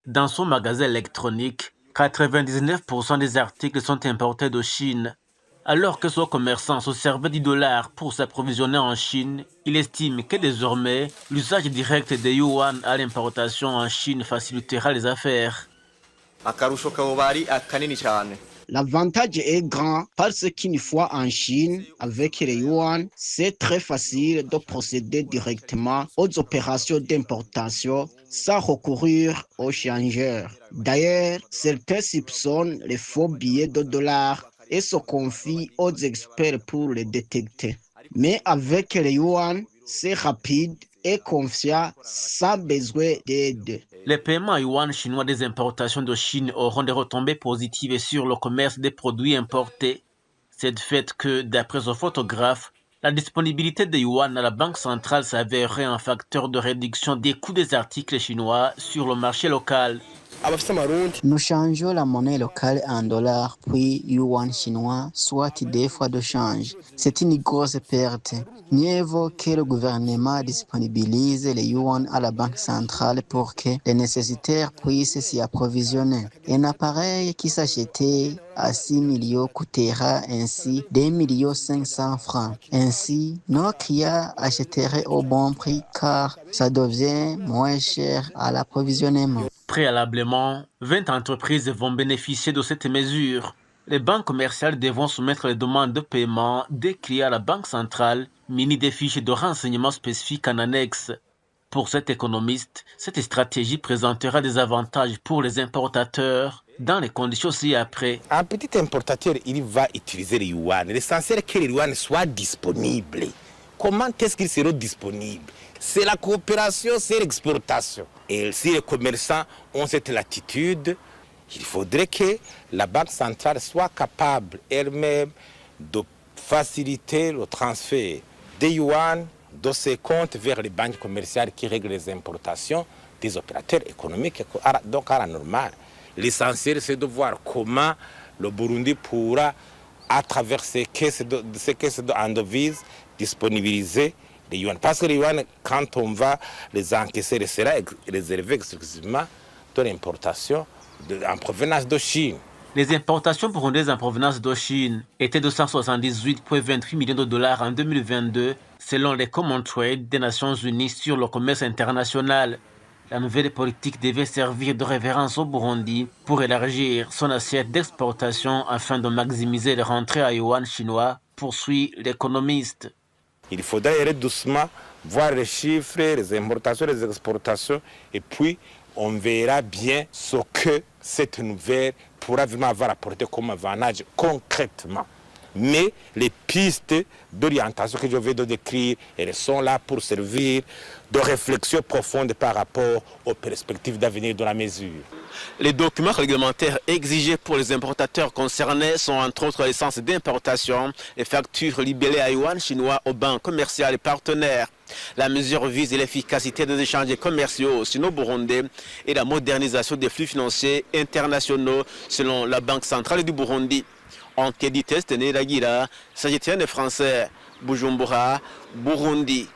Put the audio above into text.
Dans son magasin électronique, 99% des articles sont importés de Chine. Alors que son commerçant se servait du dollar pour s'approvisionner en Chine, il estime que désormais, l'usage direct des yuan à l'importation en Chine facilitera les affaires. L'avantage est grand parce qu'une fois en Chine, avec les yuan, c'est très facile de procéder directement aux opérations d'importation sans recourir aux changeurs. D'ailleurs, certains soupçonnent les faux billets de dollars et se confient aux experts pour les détecter. Mais avec les yuan, c'est rapide et confiant sans besoin d'aide. Les paiements yuan chinois des importations de Chine auront des retombées positives sur le commerce des produits importés. C'est de fait que, d'après ce photographe, la disponibilité des yuan à la banque centrale s'avérerait un facteur de réduction des coûts des articles chinois sur le marché local. Nous changeons la monnaie locale en dollars puis yuan chinois, soit 2 fois de change. C'est une grosse perte. Mieux vaut que le gouvernement disponibilise les yuan à la banque centrale pour que les nécessitaires puissent s'y approvisionner. Un appareil qui s'achetait à 6 millions coûtera ainsi 2,5 millions francs. Ainsi, nos clients achèteraient au bon prix car ça devient moins cher à l'approvisionnement. Préalablement, 20 entreprises vont bénéficier de cette mesure. Les banques commerciales devront soumettre les demandes de paiement des clients à la banque centrale, munis des fiches de renseignements spécifiques en annexe. Pour cet économiste, cette stratégie présentera des avantages pour les importateurs dans les conditions ci-après. Un petit importateur, il va utiliser les yuan. L'essentiel est que les yuan soient disponibles. Comment est-ce qu'ils seront disponibles? C'est la coopération, c'est l'exportation. Et si les commerçants ont cette latitude, il faudrait que la Banque centrale soit capable elle-même de faciliter le transfert des yuan de ses comptes vers les banques commerciales qui règlent les importations des opérateurs économiques, donc à la normale. L'essentiel, c'est de voir comment le Burundi pourra, à travers ses caisses en devises, disponibiliser les yuan. Parce que les yuan, quand on va les encaisser, sera réservé exclusivement de l'importation en provenance de Chine. Les importations burundaises en provenance de Chine étaient de 178,28 millions de dollars en 2022, selon les Common Trade des Nations Unies sur le commerce international. La nouvelle politique devait servir de référence au Burundi pour élargir son assiette d'exportation afin de maximiser les rentrées à yuan chinois, poursuit l'économiste. Il faudrait aller doucement voir les chiffres, les importations, les exportations, et puis on verra bien ce que cette nouvelle pourra vraiment avoir apporté comme avantage concrètement. Mais les pistes d'orientation que je vais décrire, elles sont là pour servir de réflexion profonde par rapport aux perspectives d'avenir de la mesure. Les documents réglementaires exigés pour les importateurs concernés sont entre autres la licence d'importation et factures libellées à yuan chinois aux banques commerciales et partenaires. La mesure vise l'efficacité des échanges commerciaux sino-burundais et la modernisation des flux financiers internationaux selon la Banque centrale du Burundi. Enquête Test Neragira, Sagitien français, Bujumbura, Burundi.